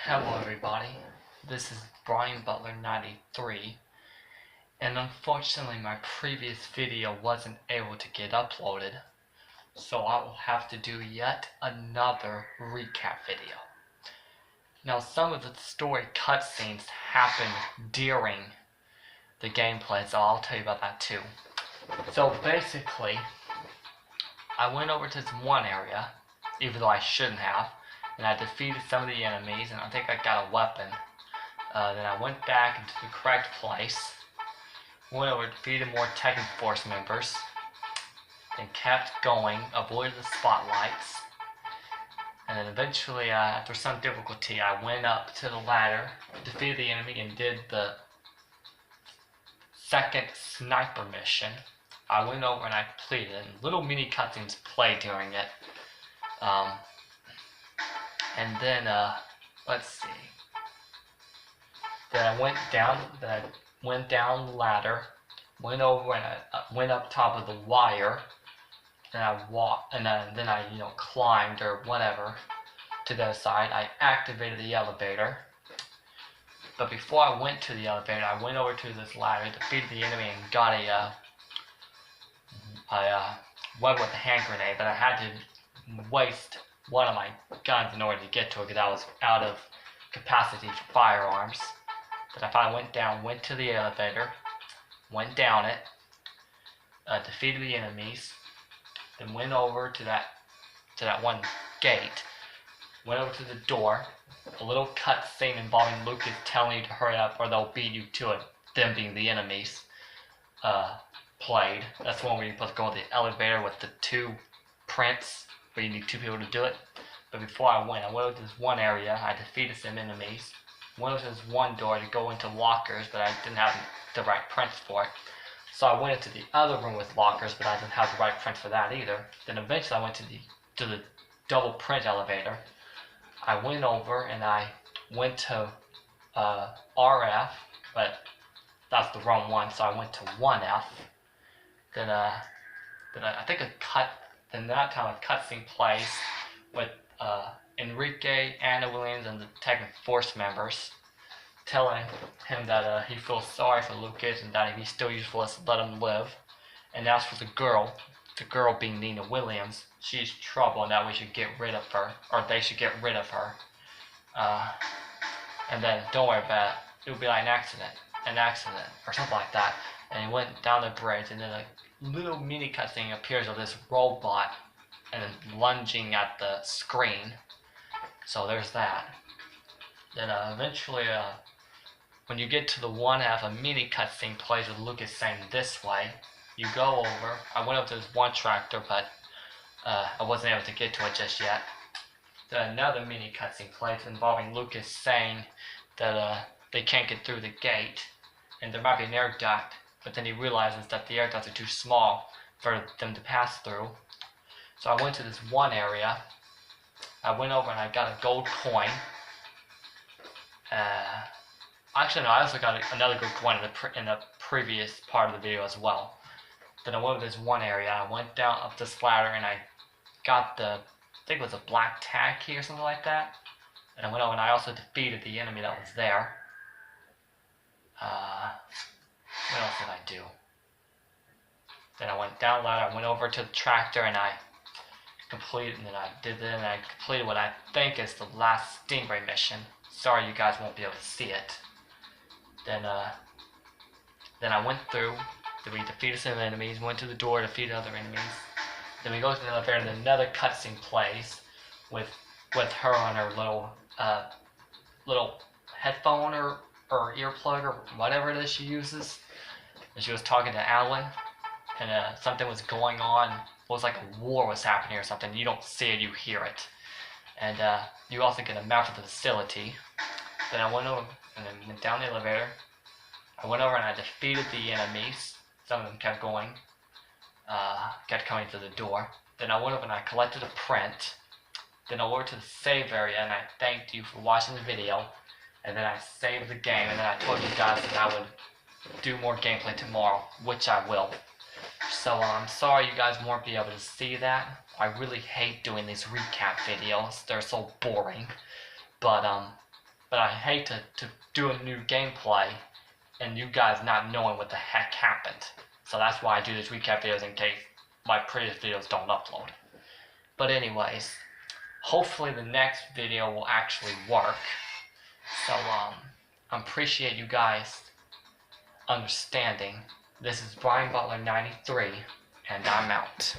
Hello everybody, this is Brian Butler 93, and unfortunately my previous video wasn't able to get uploaded, so I will have to do yet another recap video. Now some of the story cutscenes happened during the gameplay, so I'll tell you about that too. So basically, I went over to this one area, even though I shouldn't have, and I defeated some of the enemies, and I think I got a weapon. Then I went back into the correct place, went over, defeated more Tekken Force members, then kept going, avoided the spotlights, and then eventually, after some difficulty, I went up to the ladder, defeated the enemy, and did the second sniper mission. I went over and I completed it, and little mini cutscenes play during it. And then, let's see. Then I went down the ladder, went over and I went up top of the wire. Then I walked, and then I, climbed or whatever to the other side. I activated the elevator. But before I went to the elevator, I went over to this ladder, defeated the enemy, and got a weapon with a hand grenade. But I had to waste one of my guns in order to get to it because I was out of capacity for firearms. But I finally went to the elevator, went down it, defeated the enemies, then went over to that one gate, went over to the door. A little cutscene involving Lucas telling you to hurry up or they'll beat you to it, them being the enemies, played. That's the one where you're supposed to go to the elevator with the two prints, where you need two people to do it. But before I went over to this one area, I defeated some enemies, went over to this one door to go into lockers, but I didn't have the right prints for it. So I went into the other room with lockers, but I didn't have the right print for that either. Then eventually I went to the double print elevator. I went over and I went to RF, but that's the wrong one, so I went to 1F. Then I think then that time a cutscene plays with Enrique, Anna Williams, and the Tekken Force members, telling him that he feels sorry for Lucas and that if he's still useful, let's let him live. And as for the girl being Nina Williams, she's trouble and that we should get rid of her, or they should get rid of her. And then don't worry about it, it'll be like an accident, or something like that. And he went down the bridge, and then a little mini cutscene appears of this robot and then lunging at the screen. So there's that. Then eventually, when you get to the 1F, a mini cutscene plays with Lucas saying this way. You go over. I went up to this one tractor, but I wasn't able to get to it just yet. Then another mini cutscene plays involving Lucas saying that they can't get through the gate, and there might be an air duct, but then he realizes that the air ducts are too small for them to pass through. So I went to this one area. I went over and I got a gold coin. Actually, no, I also got another good coin in the previous part of the video as well. Then I went to this one area. I went down up this ladder and I got I think it was a black tag key or something like that. And I went over and I also defeated the enemy that was there. What else did I do? Then I went down the ladder. I went over to the tractor and I completed. And then I completed what I think is the last Stingray mission. Sorry, you guys won't be able to see it. Then I went through. Then we defeated some enemies. Went to the door, defeated other enemies. Then we go to the elevator, and another cutscene plays with her on her little headphone or earplug or whatever it is she uses. And she was talking to Alan, and something was going on. It was like a war was happening or something. You don't see it, you hear it. And you also get a map of the facility. Then I went over and then went down the elevator. I went over and I defeated the enemies. Some of them kept going, kept coming to the door. Then I went over and I collected a print. Then I went over to the save area and I thanked you for watching the video. And then I saved the game, and then I told you guys that I would do more gameplay tomorrow, which I will. So I'm sorry you guys won't be able to see that. I really hate doing these recap videos. They're so boring. But but I hate to do a new gameplay and you guys not knowing what the heck happened. So that's why I do these recap videos in case my previous videos don't upload. But anyways, hopefully the next video will actually work. So I appreciate you guys understanding. This is Brian Butler 93, and I'm out.